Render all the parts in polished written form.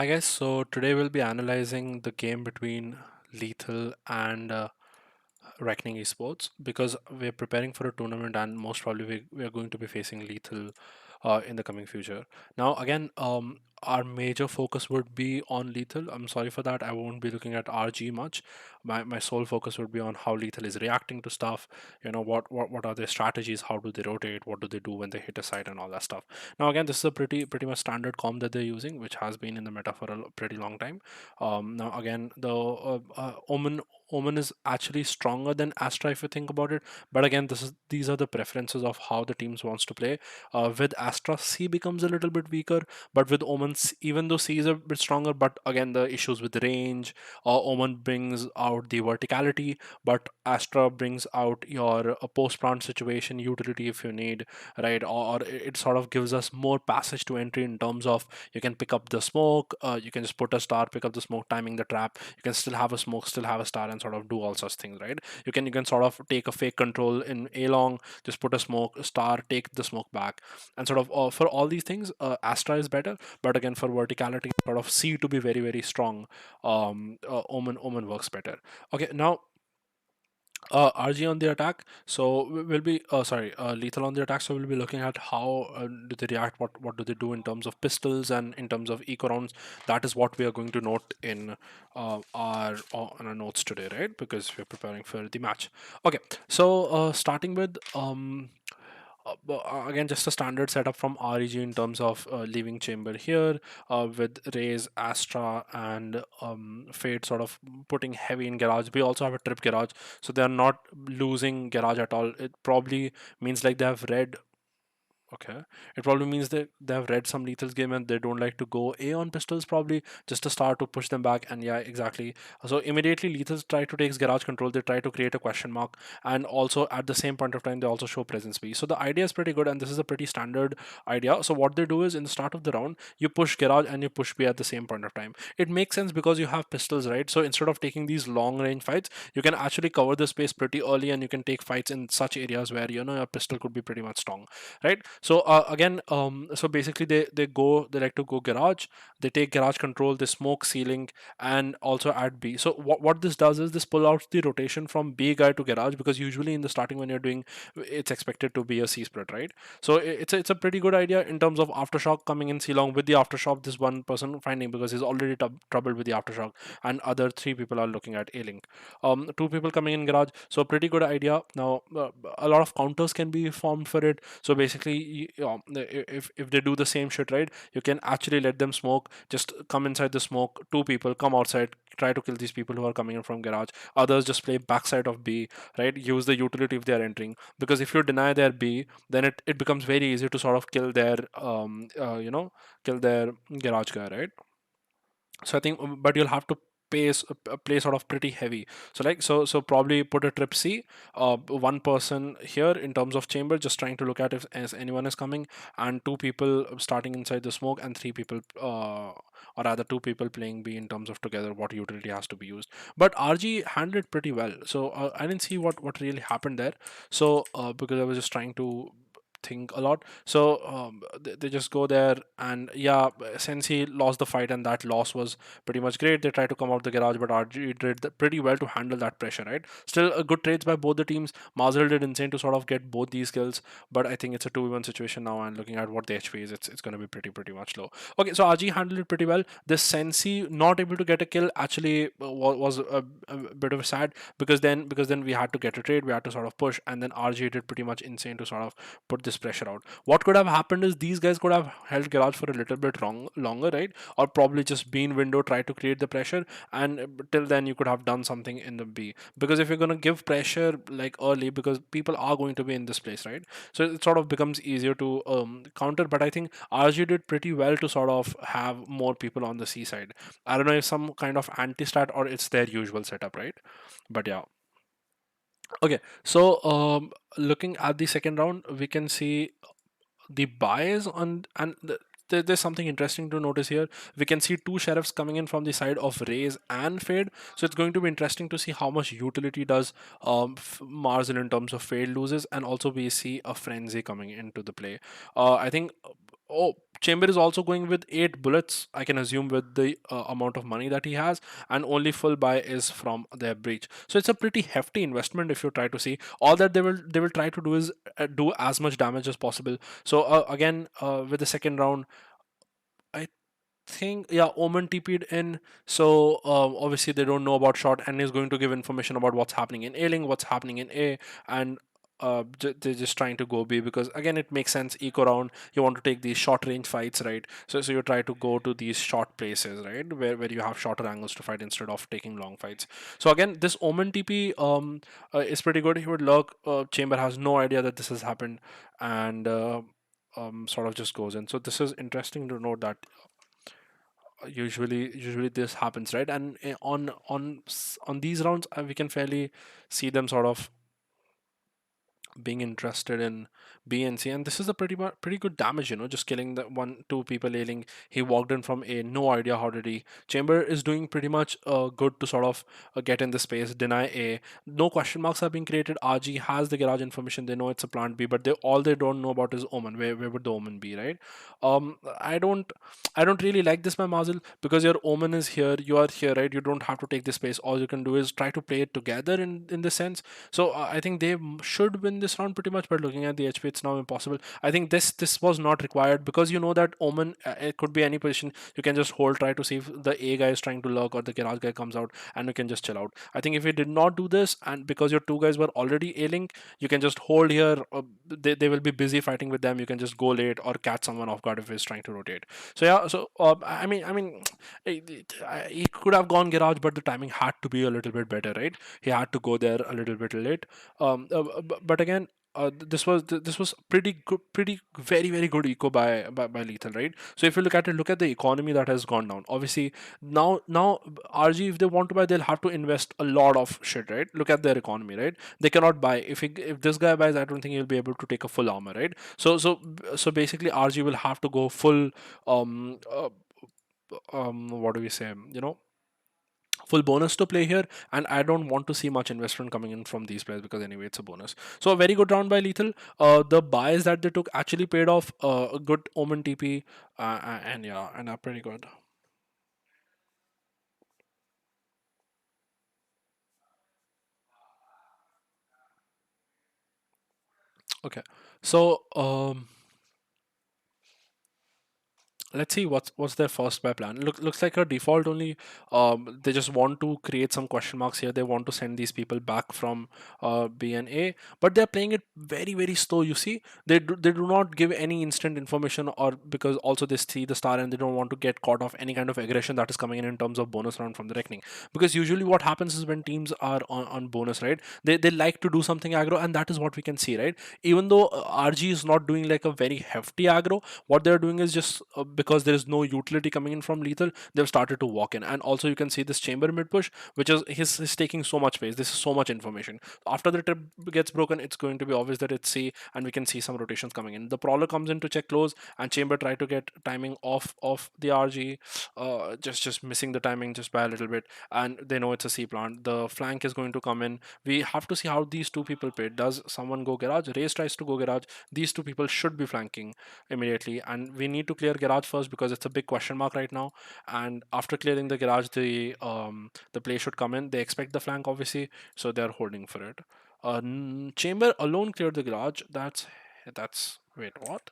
Hi guys, so today we'll be analyzing the game between Lethal and Reckoning Esports because we're preparing for a tournament and most probably we are going to be facing Lethal in the coming future. Now, again, our major focus would be on Lethal. I'm sorry for that. I won't be looking at RG much. My sole focus would be on how Lethal is reacting to stuff. You know, what are their strategies? How do they rotate? What do they do when they hit a site and all that stuff. Now, again, this is a pretty much standard comp that they're using, which has been in the meta for a pretty long time. Now, again, the Omen is actually stronger than Astra if you think about it. But again, these are the preferences of how the teams wants to play. With Astra, C becomes a little bit weaker, but with Omen, even though C is a bit stronger, but again the issues with range. Omen brings out the verticality, but Astra brings out your post plant situation utility if you need, right? Or it sort of gives us more passage to entry in terms of you can pick up the smoke, you can just put a star, pick up the smoke, timing the trap. You can still have a smoke, still have a star, and sort of do all such things, right? You can sort of take a fake control in a long, just put a smoke, a star, take the smoke back, and sort of for all these things, Astra is better. But again, for verticality, sort of C to be very strong. Omen works better. Okay, now RG on the attack. So we'll be sorry, Lethal on the attack. So we'll be looking at how do they react, what do they do in terms of pistols and in terms of eco rounds. That is what we are going to note in on our notes today, right? Because we're preparing for the match. Okay, so starting with again, just a standard setup from REG in terms of leaving chamber here with Raze, Astra, and Fade sort of putting heavy in garage. We also have a trip garage, so they are not losing garage at all. It probably means like they have read. Okay. It probably means that they have read some Lethal's game and they don't like to go A on pistols, probably just to start to push them back. And yeah, exactly. So immediately Lethal's try to take garage control. They try to create a question mark. And also at the same point of time, they also show presence B. So the idea is pretty good and this is a pretty standard idea. So what they do is in the start of the round, you push garage and you push B at the same point of time. It makes sense because you have pistols, right? So instead of taking these long range fights, you can actually cover the space pretty early and you can take fights in such areas where, you know, your pistol could be pretty much strong, right? So again, so basically they like to go garage. They take garage control. They smoke ceiling and also add B. So what this does is this pull out the rotation from B guy to garage because usually in the starting when you're doing, it's expected to be a C split, right? So it's a pretty good idea in terms of aftershock coming in C long with the aftershock. This one person finding because he's already troubled with the aftershock, and other three people are looking at A link. Two people coming in garage. So pretty good idea. Now a lot of counters can be formed for it. So basically, if they do the same shit, right, you can actually let them smoke. Just come inside the smoke. Two people come outside, try to kill these people who are coming in from garage. Others just play backside of B, right? Use the utility if they are entering. Because if you deny their B, then it becomes very easy to sort of kill their kill their garage guy, right? So I think, but you'll have to play sort of pretty heavy. So so probably put a trip C, one person here in terms of chamber just trying to look at if as anyone is coming, and two people starting inside the smoke, and three people or rather two people playing B in terms of together what utility has to be used. But RG handled it pretty well, so I didn't see what really happened there. So because I was just trying to think a lot. So they just go there, and yeah, since he lost the fight, and that loss was pretty much great. They try to come out the garage, but RG did pretty well to handle that pressure. Right, still good trades by both the teams. Mazel did insane to sort of get both these kills, but I think it's a 2v1 situation now. And looking at what the HP is, it's going to be pretty much low. Okay, so RG handled it pretty well. This Sensi not able to get a kill actually was a bit of a sad because then we had to get a trade. We had to sort of push, and then RG did pretty much insane to sort of put this pressure out. What could have happened is these guys could have held garage for a little bit longer, right? Or probably just been window, try to create the pressure, and till then you could have done something in the B. Because if you're going to give pressure like early, because people are going to be in this place, right? So it sort of becomes easier to counter. But I think RG did pretty well to sort of have more people on the C side. I don't know if some kind of anti stat or it's their usual setup, right? But yeah. Okay, so looking at the second round, we can see the bias on and there's something interesting to notice here. We can see two sheriffs coming in from the side of Raze and Fade, so it's going to be interesting to see how much utility does Marzel in terms of Fade loses, and also we see a frenzy coming into the play. I think Oh, Chamber is also going with 8 bullets, I can assume, with the amount of money that he has, and only full buy is from their breach. So it's a pretty hefty investment if you try to see. All that they will try to do is do as much damage as possible. So again, with the second round, I think, yeah, Omen TP'd in. So obviously they don't know about shot, and is going to give information about what's happening in A link, what's happening in A, and they're just trying to go B, because again it makes sense. Eco round, you want to take these short range fights, right? So you try to go to these short places, right, where you have shorter angles to fight instead of taking long fights. So again, this Omen TP is pretty good. He would lurk. Chamber has no idea that this has happened, and sort of just goes in. So this is interesting to note that usually this happens, right? And on these rounds, we can fairly see them sort of being interested in B and C, and this is a pretty good damage, just killing the one two people ailing. He walked in from A, no idea how did he. Chamber is doing pretty much good to sort of get in the space, deny A. No question marks are being created. RG has the garage information. They know it's a plant B, but they don't know about is Omen. Where would the Omen be, right? I don't really like this, my Mazel, because your Omen is here, you are here, right? You don't have to take the space. All you can do is try to play it together in the sense. So I think they should win this round pretty much, but looking at the HP, it's now impossible. I think this was not required, because you know that Omen, it could be any position. You can just hold, try to see if the A guy is trying to lurk or the garage guy comes out, and you can just chill out. I think if you did not do this, and because your two guys were already A link, you can just hold here. They will be busy fighting with them. You can just go late or catch someone off guard if he's trying to rotate. So yeah, so I mean, he could have gone garage, but the timing had to be a little bit better, right? He had to go there a little bit late. But again, this was pretty good, pretty very good eco by Lethal, right? So if you look at it, look at the economy that has gone down. Obviously, now RG, if they want to buy, they'll have to invest a lot of shit, right? Look at their economy, right? They cannot buy. If this guy buys, I don't think he'll be able to take a full armor, right? So basically, RG will have to go full um uh, what do we say? Full bonus to play here, and I don't want to see much investment coming in from these players, because anyway it's a bonus. So a very good round by Lethal. The buys that they took actually paid off. A good Omen TP, and yeah, and are pretty good. Okay, so let's see what's their first buy plan. Looks like a default only. They just want to create some question marks here. They want to send these people back from B and A, but they're playing it very slow. You see, they do not give any instant information, or because also they see the star and they don't want to get caught off any kind of aggression that is coming in terms of bonus round from the reckoning. Because usually what happens is when teams are on bonus, right? They like to do something aggro, and that is what we can see, right? Even though RG is not doing like a very hefty aggro, what they're doing is just because there is no utility coming in from Lethal, they've started to walk in. And also you can see this chamber mid push, which is he's taking so much space. This is so much information. After the trip gets broken, it's going to be obvious that it's C, and we can see some rotations coming in. The prowler comes in to check close, and chamber try to get timing off of the RG, just missing the timing just by a little bit, and they know it's a C plant. The flank is going to come in. We have to see how these two people play. Does someone go garage? Race tries to go garage. These two people should be flanking immediately, and we need to clear garage first, because it's a big question mark right now. And after clearing the garage, the play should come in. They expect the flank, obviously, so they're holding for it. Chamber alone cleared the garage. That's wait, what?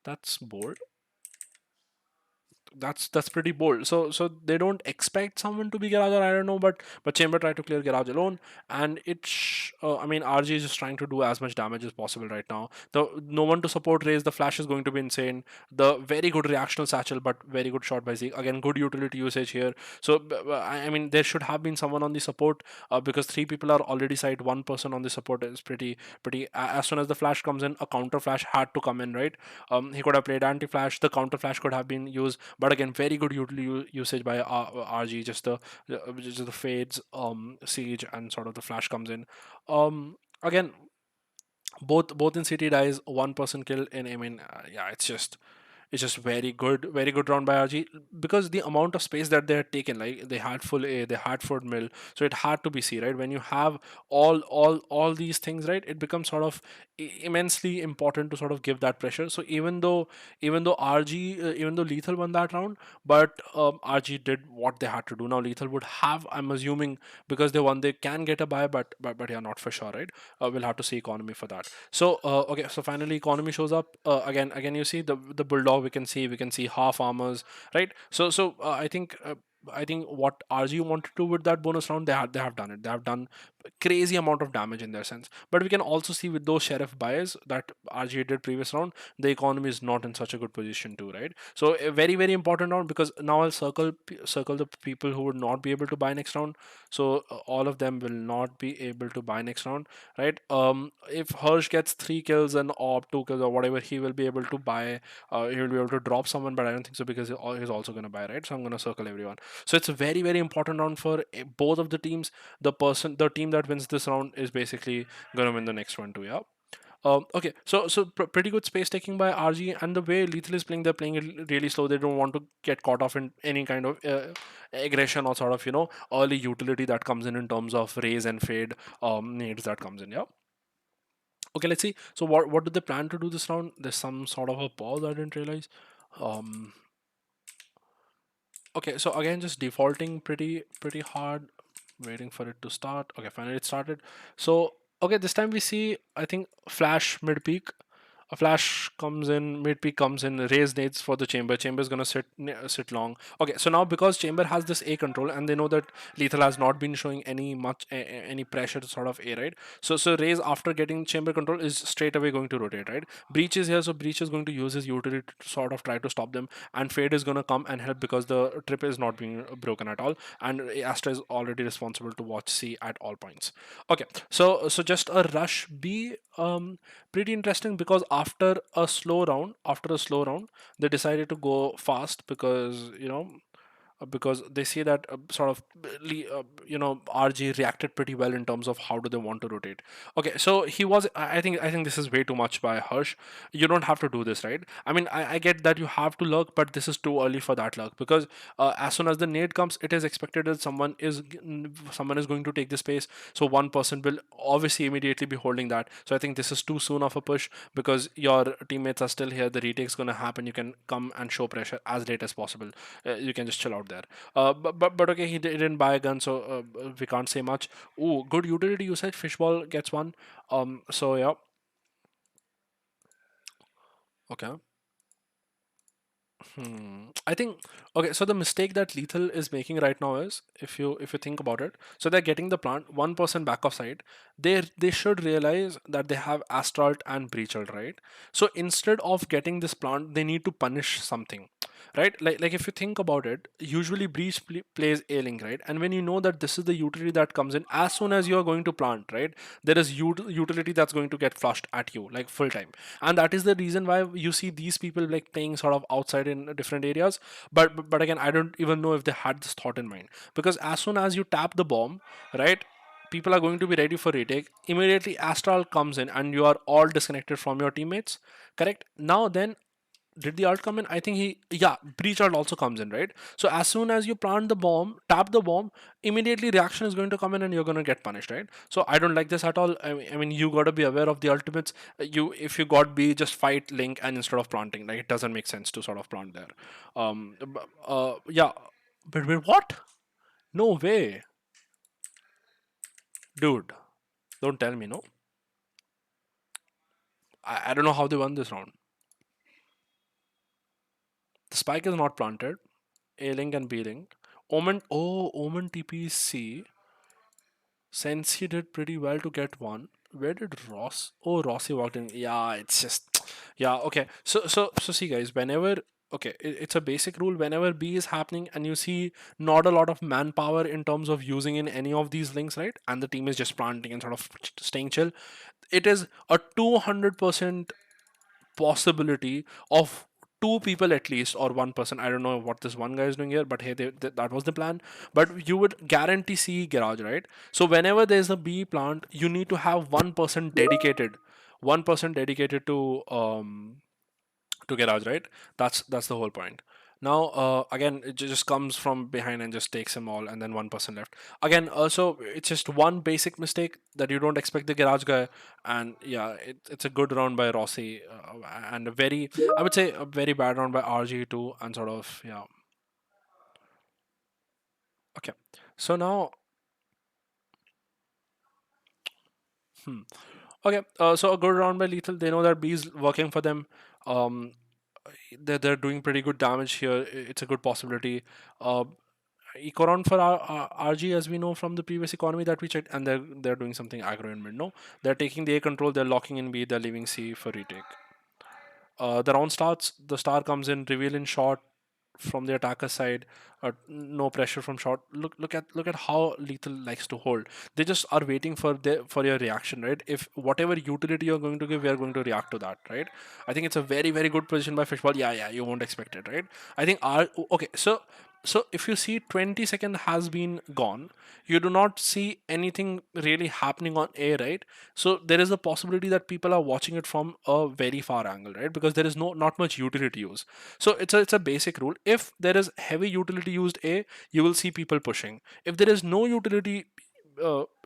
That's bold. That's pretty bold. So they don't expect someone to be garage, or I don't know, but Chamber tried to clear garage alone, and I mean, RG is just trying to do as much damage as possible right now. The no one to support raise. The flash is going to be insane. The very good reactional satchel, but very good shot by Zeke. Again, good utility usage here. So I mean, there should have been someone on the support, because three people are already side. One person on the support is pretty. As soon as the flash comes in, a counter flash had to come in, right? He could have played anti flash. The counter flash could have been used, but again, very good usage by RG. Just the fades, siege, and sort of the flash comes in. Again, both in city dies. One person kill in. I mean, yeah, it's just It's just very good round by RG, because the amount of space that they had taken, like they had full A, they had full mill, so it had to be C, right? When you have all these things, right, it becomes sort of immensely important to sort of give that pressure. So even though RG, even though Lethal won that round, but RG did what they had to do. Now Lethal would have, I'm assuming, because they won, they can get a buy, but yeah, not for sure, right? We'll have to see economy for that. So okay, so finally economy shows up. Again, you see the bulldog. We can see half armors, right? So I think what RG wanted to do with that bonus round, they have done it. They have done crazy amount of damage in their sense. But we can also see with those sheriff buys that RG did previous round, the economy is not in such a good position too, right? So a very important round, because now I'll circle the people who would not be able to buy next round. So all of them will not be able to buy next round, right? If Hirsch gets 3 kills and Orb 2 kills or whatever, he will be able to buy. He will be able to drop someone, but I don't think so, because he's also going to buy, right? So I'm going to circle everyone. So it's a very important round for both of the teams. The team that wins this round is basically going to win the next one too. Yeah. Okay, so pretty good space taking by RG, and the way Lethal is playing, they're playing it really slow. They don't want to get caught off in any kind of aggression or sort of early utility that comes in terms of raise and fade nades that comes in. Yeah. Okay, let's see. So what do they plan to do this round? There's some sort of a pause. I didn't realize. Um, okay, so again, just defaulting pretty hard, waiting for it to start. Okay, finally it started. So okay, this time we see, I think, flash mid peak. A flash comes in, mid peak comes in, raise nades for the chamber. Chamber is gonna sit long. Okay, so now because chamber has this A control, and they know that lethal has not been showing any pressure to sort of A, right? So raise, after getting chamber control, is straight away going to rotate, right? Breach is here, so breach is going to use his utility to sort of try to stop them, and fade is gonna come and help, because the trip is not being broken at all, and Astra is already responsible to watch C at all points. Okay, so just a rush B, pretty interesting, because after a slow round, they decided to go fast, because they see that sort of RG reacted pretty well in terms of how do they want to rotate. Okay, so I think this is way too much by Harsh. You don't have to do this, right? I mean, I get that you have to lurk, but this is too early for that lurk, because as soon as the nade comes, it is expected that someone is going to take the space. So one person will obviously immediately be holding that. So I think this is too soon of a push, because your teammates are still here. The retake's going to happen. You can come and show pressure as late as possible. You can just chill out there. But okay, he didn't buy a gun, so we can't say much. Ooh, good utility usage. Fishball gets one. So yeah. Okay. I think, okay. So the mistake that Lethal is making right now is, if you think about it, so they're getting the plant 1% back off side. They should realize that they have Astralt and Breachel, right? So instead of getting this plant, they need to punish something, right? Like if you think about it, usually Breach plays A link, right? And when you know that this is the utility that comes in as soon as you are going to plant, right? There is utility that's going to get flushed at you like full time, and that is the reason why you see these people like playing sort of outside in different areas. But again, I don't even know if they had this thought in mind, because as soon as you tap the bomb, right, people are going to be ready for retake. Immediately Astral comes in and you are all disconnected from your teammates, correct? Now then, did the alt come in? I think yeah, breach alt also comes in, right? So as soon as you plant the bomb, tap the bomb, immediately reaction is going to come in and you're going to get punished, right? So I don't like this at all. I mean, you got to be aware of the ultimates. If you got B, just fight link, and instead of planting, like, it doesn't make sense to sort of plant there. Yeah, but wait, what? No way, dude. Don't tell me, no. I don't know how they won this round. The spike is not planted. A link and B link. Omen TPC. Sensi did pretty well to get one. Where did Ross? Oh, Rossi walked in. Yeah, it's just yeah. Okay, so see, guys. Whenever okay, it's a basic rule. Whenever B is happening and you see not a lot of manpower in terms of using in any of these links, right? And the team is just planting and sort of staying chill. It is a 200% possibility of two people at least, or one person. I don't know what this one guy is doing here, but hey, that was the plan. But you would guarantee C garage, right? So whenever there's a B plant, you need to have 1% dedicated, 1% dedicated to to garage, right? That's the whole point. Now, again, it just comes from behind and just takes them all, and then one person left. Again, so it's just one basic mistake that you don't expect the garage guy, and yeah, it's a good round by Rossi, and a very, I would say, a very bad round by RG too, and sort of yeah. Okay, so now, hmm. Okay, so a good round by Lethal. They know that B is working for them. Um, they're doing pretty good damage here. It's a good possibility. Uh, Eco round for RG, as we know from the previous economy that we checked, and they're doing something aggro in mid. No, they're taking the A control. They're locking in B. They're leaving C for retake. The round starts. The star comes in. Reveal in short from the attacker side. No pressure from short. Look at how Lethal likes to hold. They just are waiting for your reaction, right? If whatever utility you're going to give, we are going to react to that, right? I think it's a very good position by Fishball. Yeah, you won't expect it, right? I think our okay. So if you see 20 second has been gone, you do not see anything really happening on A, right? So there is a possibility that people are watching it from a very far angle, right? Because there is not much utility use. So it's a basic rule. If there is heavy utility used A, you will see people pushing. If there is no utility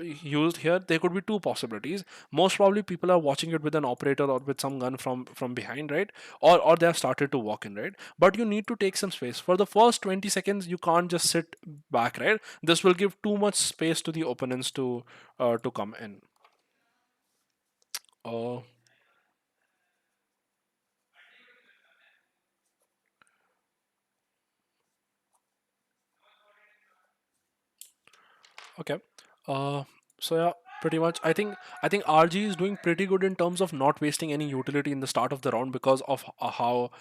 used here, there could be two possibilities. Most probably people are watching it with an operator or with some gun from behind, right? Or they have started to walk in, right? But you need to take some space for the first 20 seconds. You can't just sit back, right? This will give too much space to the opponents to come in. uh, okay. uh so yeah, pretty much I think RG is doing pretty good in terms of not wasting any utility in the start of the round because of how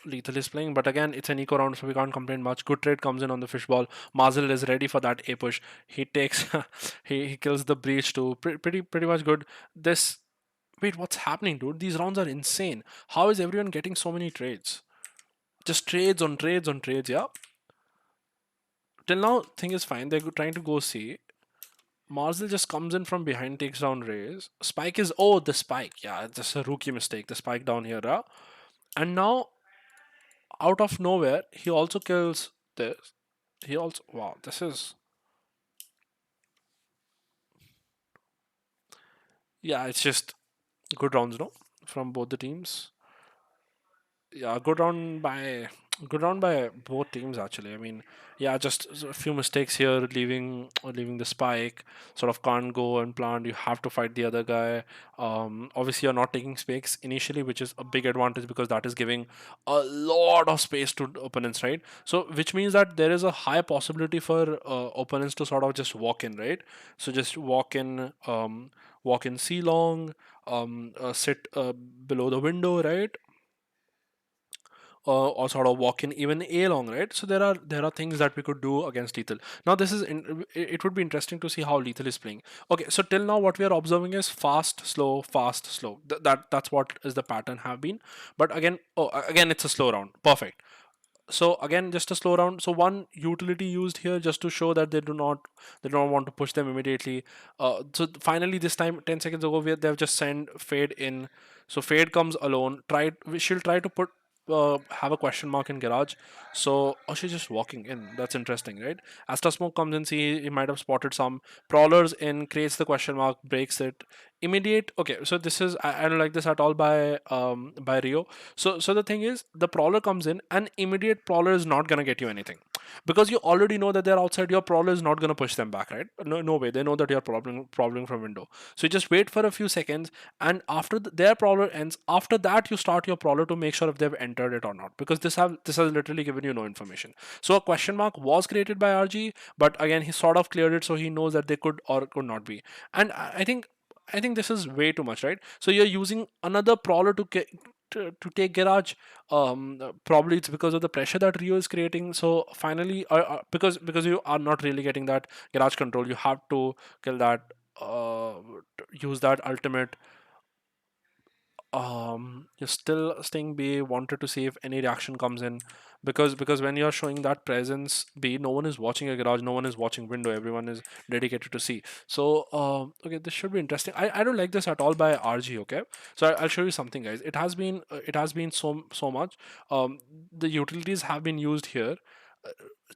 Lethal is playing. But again, it's an eco round, so we can't complain much. Good trade comes in on the fishball. Mazel is ready for that A push. He takes he kills the breach too. Pretty much good. This Wait, what's happening, dude? These rounds are insane. How is everyone getting so many trades? Just trades on trades on trades, yeah. Till now, thing is fine. They're trying to go C. Marzil just comes in from behind, takes down Rays. Spike is the spike. Yeah, it's just a rookie mistake. The spike down here, and now out of nowhere, he also kills this. He also wow, this is yeah, it's just good rounds, no, from both the teams. Yeah, good round by both teams actually. I mean, yeah, just a few mistakes here, leaving the spike, sort of can't go and plant. You have to fight the other guy. Obviously, you're not taking spakes initially, which is a big advantage because that is giving a lot of space to opponents, right? So, which means that there is a high possibility for opponents to sort of just walk in, right? So just walk in C long, sit below the window, right? Or sort of walk in even A long, right? So there are things that we could do against Lethal. Now this is it would be interesting to see how Lethal is playing. Okay, so till now what we are observing is fast, slow, fast, slow. That's what is the pattern have been. But again, again it's a slow round. Perfect. So again, just a slow round. So one utility used here just to show that they don't want to push them immediately. So finally this time 10 seconds ago they've just sent Fade in. So Fade comes alone. She'll try to put have a question mark in garage. So she's just walking in. That's interesting, right? Asta Smoke comes in. See, he might have spotted some prowlers in. Creates the question mark. Breaks it. Immediate. Okay, so this is I don't like this at all by Rio. So the thing is, the prowler comes in, and immediate prowler is not gonna get you anything because you already know that they're outside. Your prowler is not gonna push them back, right? No way. They know that you're problem from window. So you just wait for a few seconds, and after their prowler ends, after that you start your prowler to make sure if they've entered it or not, because this has literally given you no information. So a question mark was created by RG, but again he sort of cleared it, so he knows that they could or could not be. And I think this is way too much, right? So you're using another prowler to take garage. Probably it's because of the pressure that Rio is creating. So finally, because you are not really getting that garage control, you have to kill that. Use that ultimate. You're still staying B, wanted to see if any reaction comes in, because when you're showing that presence B, no one is watching a garage, no one is watching window, everyone is dedicated to C. So okay, this should be interesting. I don't like this at all by RG. Okay, so I'll show you something, guys. It has been so much. The utilities have been used here.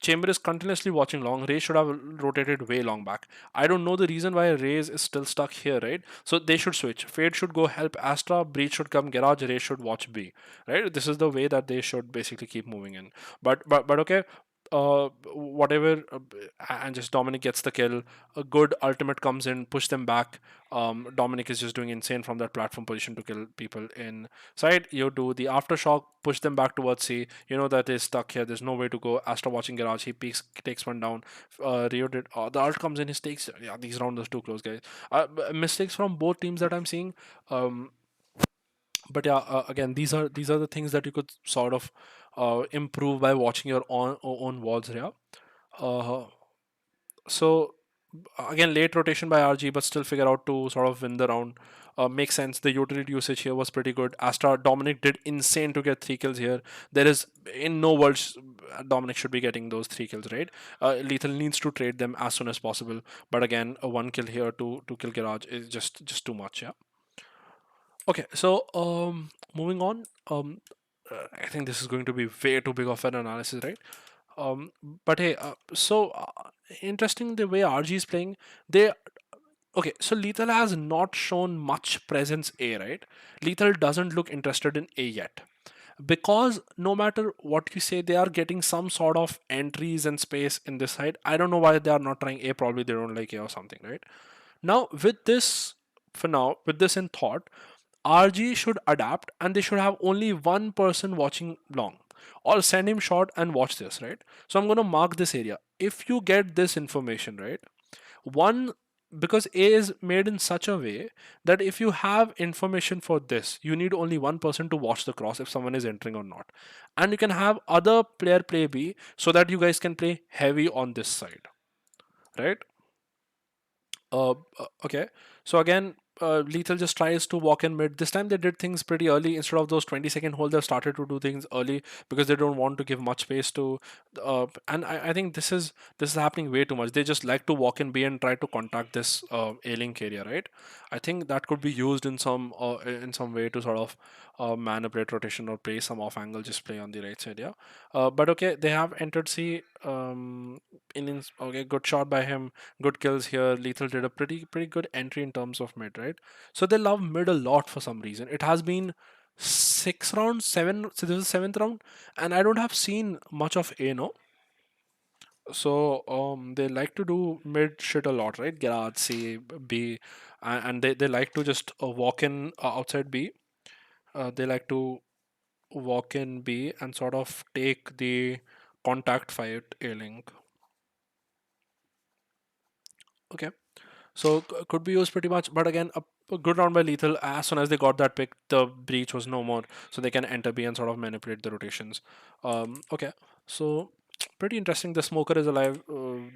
Chamber is continuously watching long. Ray should have rotated way long back. I don't know the reason why Rays is still stuck here, right? So they should switch. Fade should go help Astra, Breach should come garage, Ray should watch B. Right? This is the way that they should basically keep moving in. But okay. Whatever, and just Dominic gets the kill. A good ultimate comes in, push them back. Dominic is just doing insane from that platform position to kill people inside. You do the aftershock, push them back towards C. You know that they're stuck here. There's no way to go. Astra watching garage. He peeks, takes one down. Rio did. The ult comes in. His takes. Yeah, these rounds are too close, guys. Mistakes from both teams that I'm seeing. Um, but yeah, again, these are the things that you could sort of improve by watching your own walls here. Uh, so again, late rotation by RG, but still figure out to sort of win the round. Makes sense. The utility usage here was pretty good. Astra Dominic did insane to get 3 kills here. There is in no world Dominic should be getting those 3 kills, right? Lethal needs to trade them as soon as possible. But again, a 1 kill here to kill Garage is just too much. Yeah. Okay. So moving on. I think this is going to be way too big of an analysis, right? Um, but hey, interesting the way RG is playing. They Okay, so Lethal has not shown much presence A, right? Lethal doesn't look interested in A yet. Because no matter what you say, they are getting some sort of entries and space in this side. I don't know why they are not trying A, probably they don't like A or something, right? Now, with this in thought, RG should adapt and they should have only one person watching long. Or send him short and watch this, right? So I'm gonna mark this area. If you get this information, right? One, because A is made in such a way that if you have information for this, you need only one person to watch the cross if someone is entering or not. And you can have other player play B so that you guys can play heavy on this side, right? Okay. So again, Lethal just tries to walk in mid. This time they did things pretty early. Instead of those 20-second hold, they've started to do things early because they don't want to give much space to. And I think this is happening way too much. They just like to walk in B and try to contact this A-link area, right? I think that could be used in some way to sort of manipulate rotation or play some off angle, just play on the right side, yeah. But okay, they have entered C. Okay, good shot by him, good kills here. Lethal did a pretty good entry in terms of mid, right? So they love mid a lot for some reason. It has been 6 rounds, seven. So this is seventh round, and I don't have seen much of A, no. So they like to do mid shit a lot, right? Garage C, B, and they like to just walk in outside B. They like to walk in B and sort of take the contact fight A link. Okay. So could be used pretty much, but again, a good round by Lethal. As soon as they got that pick, the breach was no more, so they can enter B and sort of manipulate the rotations. Okay, so pretty interesting. The smoker is alive on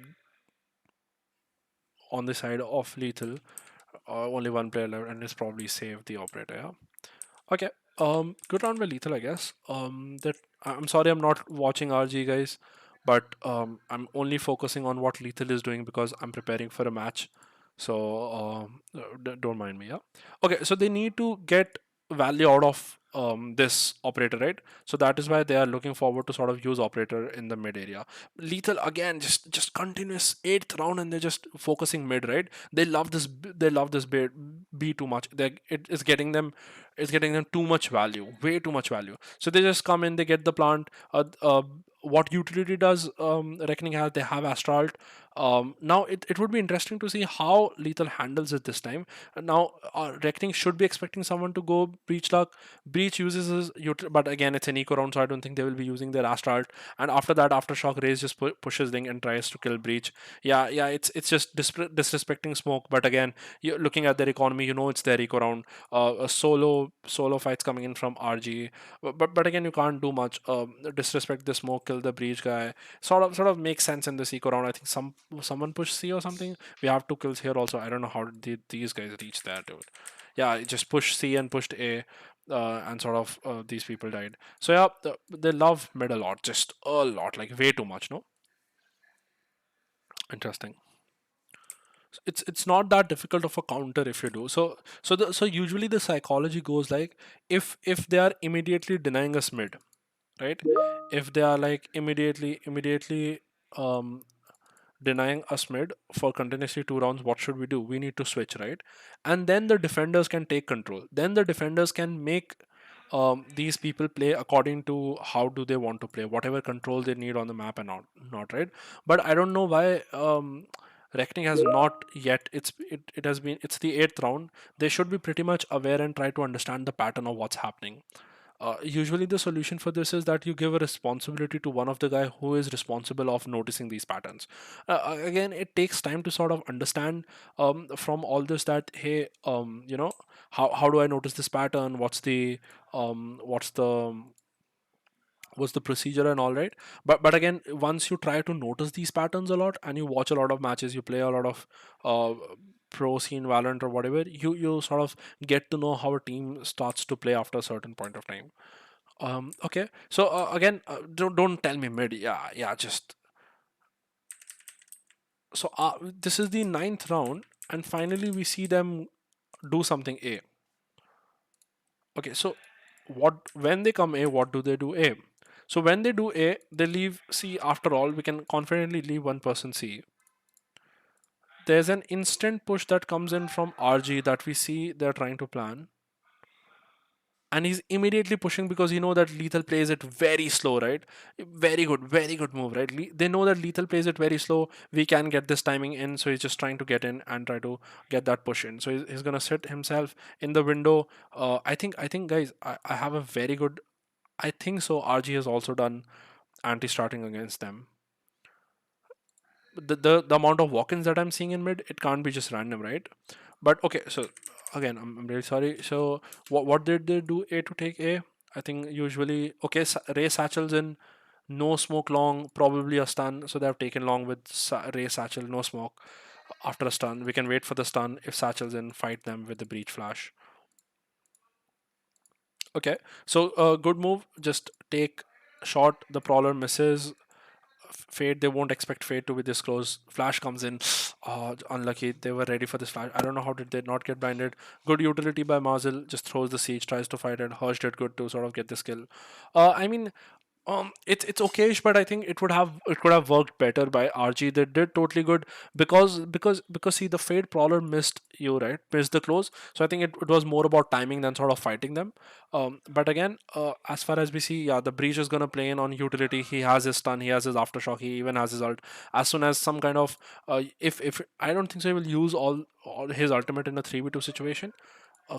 the side of Lethal. Only one player left, and it's probably saved the operator. Yeah. Okay. Good round by Lethal, I guess. That I'm sorry, I'm not watching RG, guys, but I'm only focusing on what Lethal is doing because I'm preparing for a match. So don't mind me, yeah. Okay, so they need to get value out of this operator, right? So that is why they are looking forward to sort of use operator in the mid area. Lethal again, just continuous eighth round, and they're just focusing mid, right? They love this. They love this B too much. It's getting them too much value, way too much value. So they just come in, they get the plant. What utility does Reckoning have? They have Astralt. Now it would be interesting to see how Lethal handles it this time. Now Reckoning should be expecting someone to go Breach Luck. Breach uses but again it's an eco round, so I don't think they will be using their Astralt. And after that, Aftershock Raze just pushes Link and tries to kill Breach. Yeah, it's just disrespecting Smoke. But again, you're looking at their economy, it's their eco round. A solo fights coming in from RG, but again you can't do much. Disrespect the Smoke, kill the Breach guy. Sort of makes sense in this eco round. I think someone pushed C or something. We have 2 kills here also. I don't know how did these guys reach that, dude. yeah, just push C and pushed A, and sort of these people died. So yeah, they love mid a lot, just a lot, like way too much. No, interesting. It's not that difficult of a counter if you do so. So usually the psychology goes like, if they are immediately denying us mid, right? If they are like immediately um denying us mid for continuously 2 rounds, what should we do? We need to switch, right? And then the defenders can take control. Then the defenders can make these people play according to how do they want to play, whatever control they need on the map and not right. But I don't know why Reckoning has not yet. It has been, it's the eighth round. They should be pretty much aware and try to understand the pattern of what's happening. Usually the solution for this is that you give a responsibility to one of the guy who is responsible of noticing these patterns. Again, it takes time to sort of understand from all this that, hey, how do I notice this pattern? What's the procedure and all, right? But again, once you try to notice these patterns a lot and you watch a lot of matches, you play a lot of uh, pro scene Valorant or whatever, you sort of get to know how a team starts to play after a certain point of time. Okay. So again, don't tell me mid. Yeah, yeah. Just so this is the ninth round, and finally we see them do something A. Okay. So what when they come A, what do they do A? So when they do A, they leave C. After all, we can confidently leave one person C. There's an instant push that comes in from RG that we see they're trying to plan, and he's immediately pushing because you know that Lethal plays it very slow, right? Very good move, right? They know that Lethal plays it very slow. We can get this timing in, so he's just trying to get in and try to get that push in. So he's gonna sit himself in the window. I think, guys, I have a very good. I think so. RG has also done anti-starting against them. The amount of walk-ins that I'm seeing in mid, it can't be just random, right? But okay, so again, I'm really sorry. So what did they do A to take A? I think usually okay, Ray Satchel's in, no smoke long, probably a stun. So they have taken long with Ray Satchel, no smoke. After a stun, we can wait for the stun. If Satchel's in, fight them with the breach flash. Okay, so good move. Just take shot. The prowler misses. Fade, they won't expect Fade to be this close. Flash comes in. Unlucky. They were ready for this flash. I don't know how did they not get blinded. Good utility by Mazel. Just throws the siege, tries to fight it. Hirsch did good to sort of get this kill. I mean, it's okayish, but I think it could have worked better by RG. They did totally good because see, the Fade Prowler missed you, right, missed the close. So I think it was more about timing than sort of fighting them. But again, as far as we see, yeah, the Breach is gonna play in on utility. He has his stun, he has his aftershock, he even has his ult. As soon as some kind of if I don't think so, he will use all his ultimate in a 3v2 situation,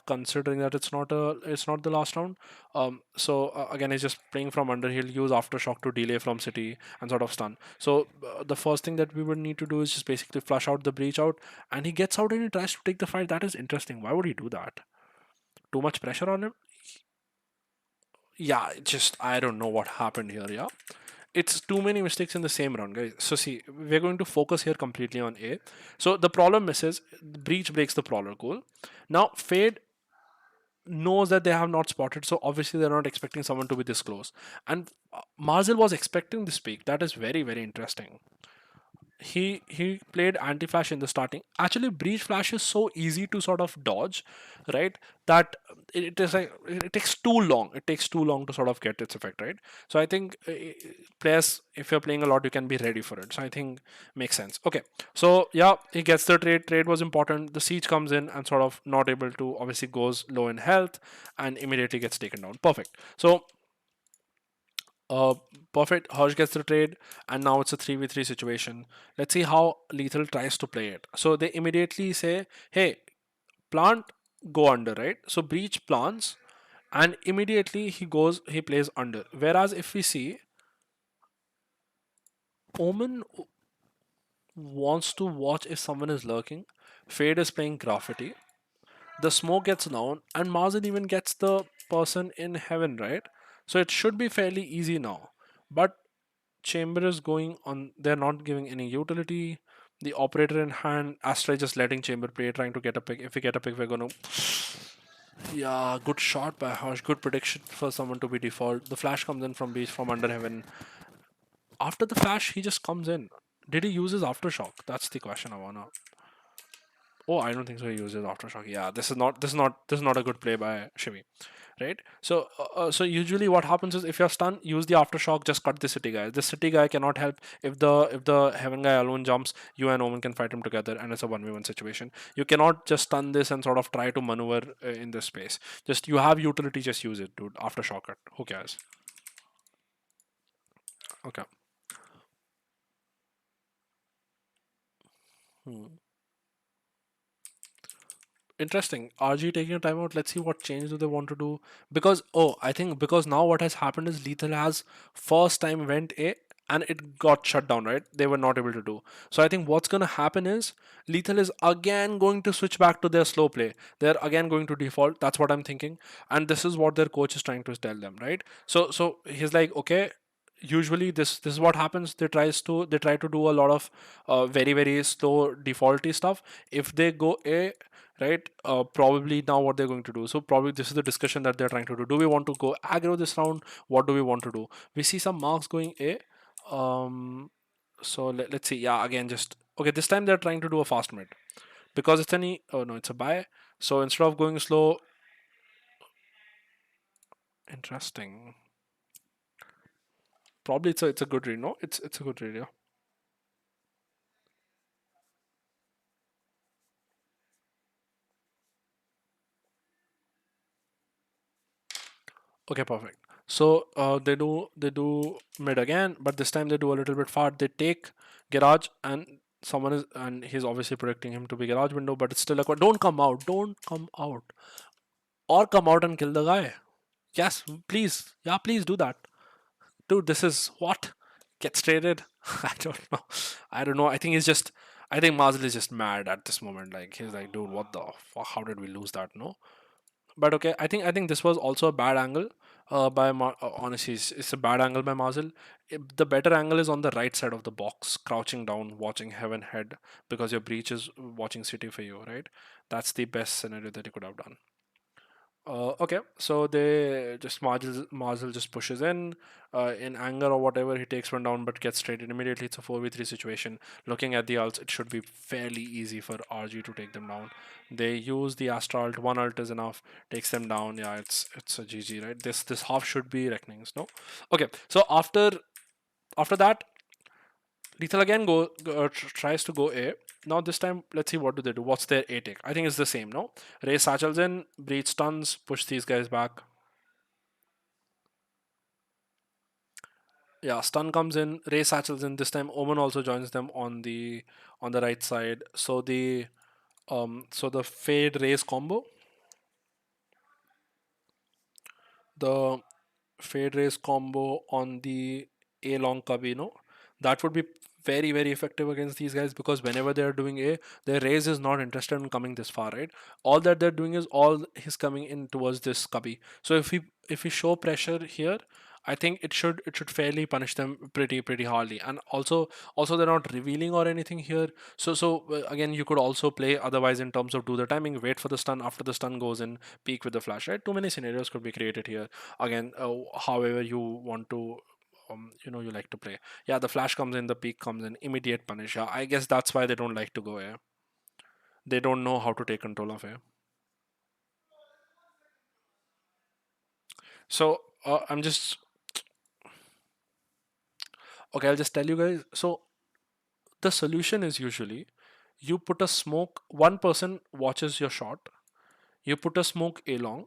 considering that it's not the last round. So again, he's just playing from under. He'll use aftershock to delay from city and sort of stun. So the first thing that we would need to do is just basically flush out the breach out, and he gets out and he tries to take the fight. That is interesting. Why would he do that? Too much pressure on him? Yeah, just I don't know what happened here. Yeah, it's too many mistakes in the same round, guys. So see, we're going to focus here completely on A. So the problem misses, breach breaks the prowler. Cool. Now Fade knows that they have not spotted, so obviously they're not expecting someone to be this close. And Mazel was expecting this peak. That is very interesting. He played anti-flash in the starting. Actually, breach flash is so easy to sort of dodge, right? That it is like it takes too long. It takes too long to sort of get its effect, right? So I think players, if you're playing a lot, you can be ready for it. So I think makes sense. Okay, so yeah, he gets the trade. Trade was important. The siege comes in and sort of not able to, obviously goes low in health and immediately gets taken down. Perfect. So uh, perfect. Hirsch gets the trade, and now it's a 3v3 situation. Let's see how Lethal tries to play it. So they immediately say, hey, plant, go under, right? So Breach plants, and immediately he plays under. Whereas if we see, Omen wants to watch if someone is lurking. Fade is playing graffiti. The smoke gets down, and Mazen even gets the person in heaven, right? So it should be fairly easy now. But Chamber is going on, they're not giving any utility. The operator in hand, Astra just letting Chamber play, trying to get a pick. If we get a pick, we're gonna Yeah, good shot by Harsh. Good prediction for someone to be default. The flash comes in from beach from under heaven. After the flash, he just comes in. Did he use his aftershock? That's the question I wanna. Oh, I don't think so. He uses aftershock. Yeah, this is not a good play by Shivi, right? So usually what happens is if you're stunned, use the aftershock. Just cut the city guy. The city guy cannot help if the heaven guy alone jumps. You and Omen can fight him together, and it's a 1v1 situation. You cannot just stun this and sort of try to maneuver in this space. Just you have utility, just use it, dude. Aftershock it. Who cares? Okay. Hmm. Interesting. RG taking a timeout. Let's see what change do they want to do. Because I think because now what has happened is Lethal has first time went A and it got shut down, right? They were not able to do. So I think what's gonna happen is Lethal is again going to switch back to their slow play. They're again going to default. That's what I'm thinking. And this is what their coach is trying to tell them, right? So he's like, okay, usually this is what happens. They try to do a lot of very slow defaulty stuff. If they go A, right, probably now what they're going to do, so probably this is the discussion that they're trying to do we want to go aggro this round, what do we want to do? We see some marks going A. So let's see. Yeah, again, just okay, this time they're trying to do a fast mid because it's any oh no, it's a buy. So instead of going slow, interesting, probably it's a good read. No, it's a good read. Yeah. Okay, perfect. So they do mid again, but this time they do a little bit far. They take garage and someone is and he's obviously predicting him to be garage window, but it's still like don't come out, or come out and kill the guy. Yes, please, yeah, please do that, dude. This is what gets traded. I don't know. I think Mazel is just mad at this moment. Like he's like, dude, what the fuck? How did we lose that? No. But okay, I think this was also a bad angle. Honestly, it's a bad angle by Mazel. The better angle is on the right side of the box, crouching down, watching heaven head, because your breach is watching city for you, right? That's the best scenario that you could have done. Okay, so they just Mazel just pushes in anger or whatever. He takes one down, but gets traded immediately. It's a 4v3 situation. Looking at the ults, it should be fairly easy for RG to take them down. They use the Astra ult. One ult is enough. Takes them down. Yeah, it's a GG, right? This half should be reckonings. No, okay. So after that, Lethal again tries to go A. Now this time, let's see what do they do. What's their A take? I think it's the same. No, Ray satchels in, breach stuns, push these guys back. Yeah, stun comes in, Ray satchels in. This time, Omen also joins them on the right side. So the fade raise combo, the fade raise combo on the A long Kabino. That would be very effective against these guys because whenever they're doing A, their raise is not interested in coming this far, right? All that they're doing is all he's coming in towards this cubby. So if we show pressure here, I think it should fairly punish them pretty hardly. And also they're not revealing or anything here. So again, you could also play otherwise in terms of do the timing, wait for the stun, after the stun goes in, peak with the flash, right? Too many scenarios could be created here. Again, however you want to you like to play. Yeah, the flash comes in, the peak comes in, immediate punish. Yeah, I guess that's why they don't like to go here. They don't know how to take control of it. So I'm just okay. I'll just tell you guys. So the solution is usually you put a smoke. One person watches your shot. You put a smoke along.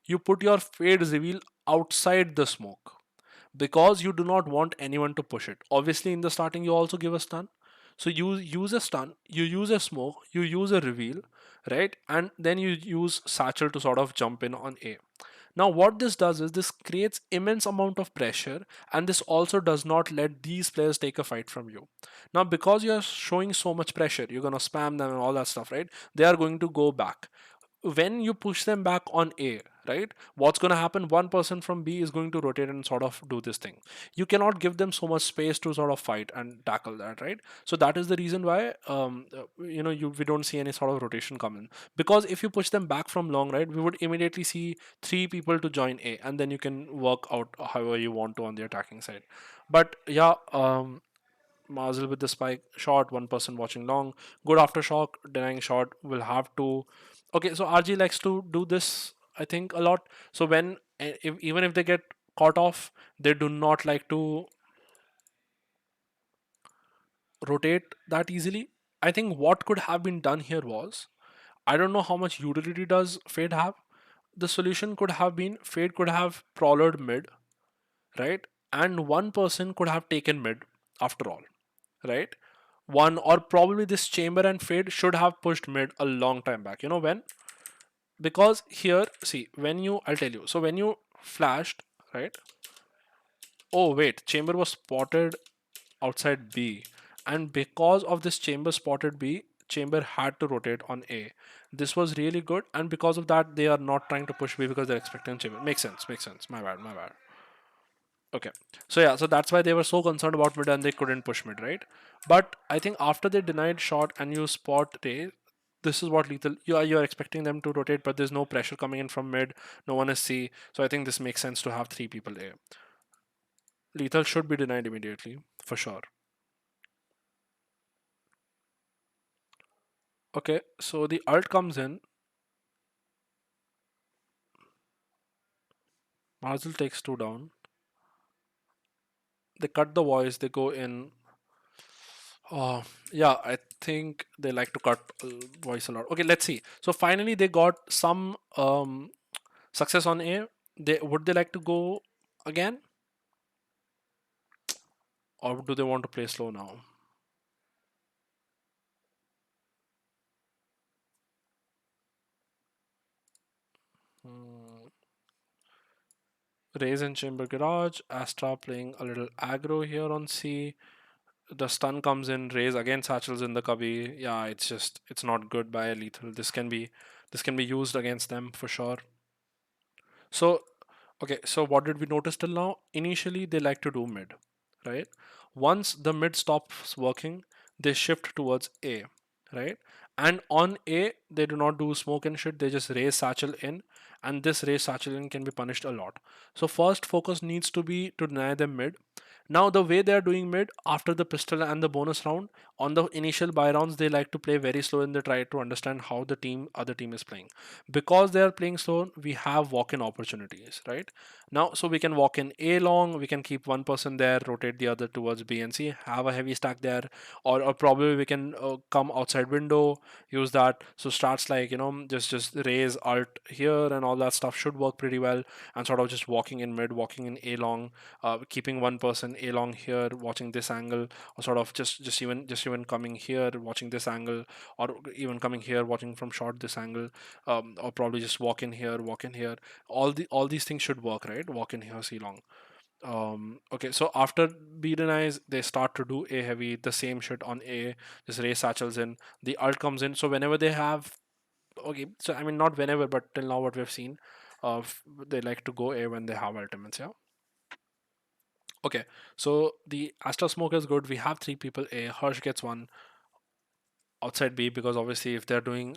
You put your fade reveal outside the smoke because you do not want anyone to push it. Obviously, in the starting, you also give a stun. So you use a stun, you use a smoke, you use a reveal, right? And then you use satchel to sort of jump in on A. Now, what this does is this creates immense amount of pressure, and this also does not let these players take a fight from you. Now, because you are showing so much pressure, you're gonna spam them and all that stuff, right? They are going to go back. when you push them back on A, right, what's going to happen? One person from B is going to rotate and sort of do this thing. You cannot give them so much space to sort of fight and tackle that, right? So that is the reason why, we don't see any sort of rotation come in. Because if you push them back from long, right, we would immediately see three people to join A, and then you can work out however you want to on the attacking side. But yeah, Mazel with the spike shot, one person watching long. Good aftershock, denying shot will have to. Okay, so RG likes to do this, I think, a lot. So when even if they get caught off, they do not like to rotate that easily. I think what could have been done here was, I don't know how much utility does Fade have. The solution could have been Fade could have prowlered mid, right? And one person could have taken mid after all, right? One, or probably this Chamber and Fade should have pushed mid a long time back. You know when? Because here, see, when you, I'll tell you. So when you flashed, right? Oh, wait, Chamber was spotted outside B. And because of this Chamber spotted B, Chamber had to rotate on A. This was really good. And because of that, they are not trying to push B because they're expecting Chamber. Makes sense, makes sense. My bad, my bad. Okay. So yeah, so that's why they were so concerned about mid and they couldn't push mid, right? But I think after they denied shot and you spot Ray, this is what lethal you're expecting them to rotate, but there's no pressure coming in from mid, no one is C. So I think this makes sense to have three people A. Lethal should be denied immediately, for sure. Okay, so the ult comes in, Marzil takes two down. They cut the voice, they go in. Oh, yeah, I think they like to cut voice a lot. Okay, let's see. So finally, they got some success on A. They would they like to go again, or do they want to play slow now? Hmm. Raise in Chamber Garage. Astra playing a little aggro here on C. The stun comes in. Raise again satchels in the cubby. Yeah, it's not good by a lethal. This can be used against them for sure. So, okay, so what did we notice till now? Initially, they like to do mid, right? Once the mid stops working, they shift towards A, right? And on A, they do not do smoke and shit, they just raise satchel in, and this raise satchel in can be punished a lot. So, first focus needs to be to deny them mid. Now, the way they are doing mid after the pistol and the bonus round, on the initial buy rounds, they like to play very slow and they try to understand how the other team is playing. Because they are playing slow, we have walk-in opportunities, right? Now, so we can walk in A long, we can keep one person there, rotate the other towards B and C, have a heavy stack there, or probably we can come outside window, use that. So starts like just raise alt here and all that stuff should work pretty well, and sort of just walking in mid, walking in A long, keeping one person A long here, watching this angle, or sort of just even coming here, watching this angle, or even coming here, watching from short this angle, or probably just walk in here, walk in here. All these things should work, right? Walk in here, see long. Okay, so after B denies, they start to do A heavy, the same shit on A, just raise satchels in, the ult comes in. So whenever they have, okay, so I mean, not whenever, but till now, what we've seen, they like to go A when they have ultimates, yeah. Okay, so the Astra smoke is good. We have three people A. Harsh gets one outside B because obviously if they're doing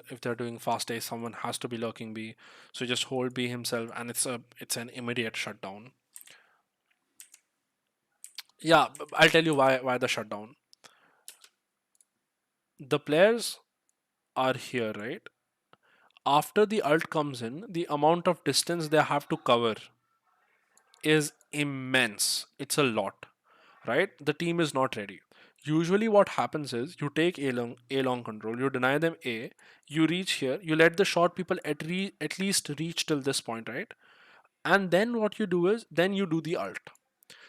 fast A, someone has to be lurking B. So just hold B himself, and it's an immediate shutdown. Yeah, I'll tell you why the shutdown. The players are here, right? After the ult comes in, the amount of distance they have to cover is immense. It's a lot, right? The team is not ready. Usually, what happens is you take A long control, you deny them A, you reach here, you let the short people at least reach till this point, right? And then what you do is then you do the ult,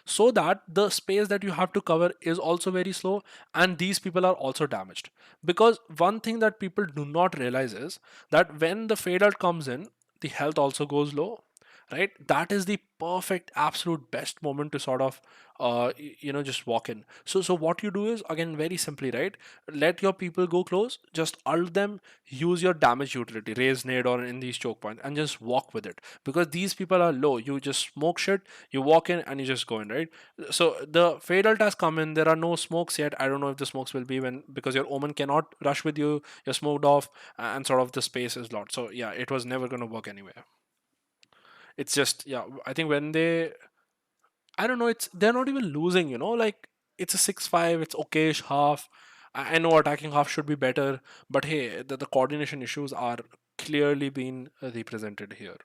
so that the space that you have to cover is also very slow and these people are also damaged. Because one thing that people do not realize is that when the fade out comes in, the health also goes low, right? That is the perfect, absolute best moment to sort of, just walk in. So what you do is, again, very simply, right? Let your people go close, just ult them, use your damage utility, raise nade or in these choke points, and just walk with it. Because these people are low, you just smoke shit, you walk in and you just go in, right? So the fade ult has come in. There are no smokes yet. I don't know if the smokes will be when, because your omen cannot rush with you. You're smoked off, and sort of the space is locked. So yeah, it was never gonna work anyway. It's just, yeah, I think when they, I don't know, it's they're not even losing, like it's a 6-5, it's okayish half. I know attacking half should be better, but hey, the coordination issues are clearly being represented here.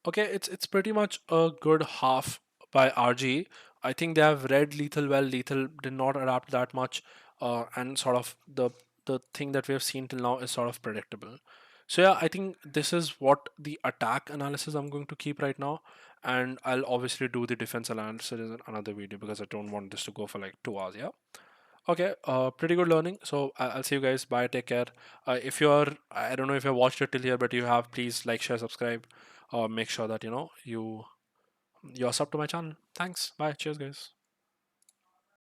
Okay, it's pretty much a good half by RG. I think they have read Lethal well. Lethal did not adapt that much, and sort of the thing that we have seen till now is sort of predictable. So yeah, I think this is what the attack analysis I'm going to keep right now, and I'll obviously do the defense analysis in another video because I don't want this to go for like 2 hours. Yeah. Okay, pretty good learning. So I'll see you guys. Bye. Take care. If you're, I don't know if you watched it till here, but you have, please like, share, subscribe. Make sure that you're sub to my channel. Thanks. Bye. Cheers, guys.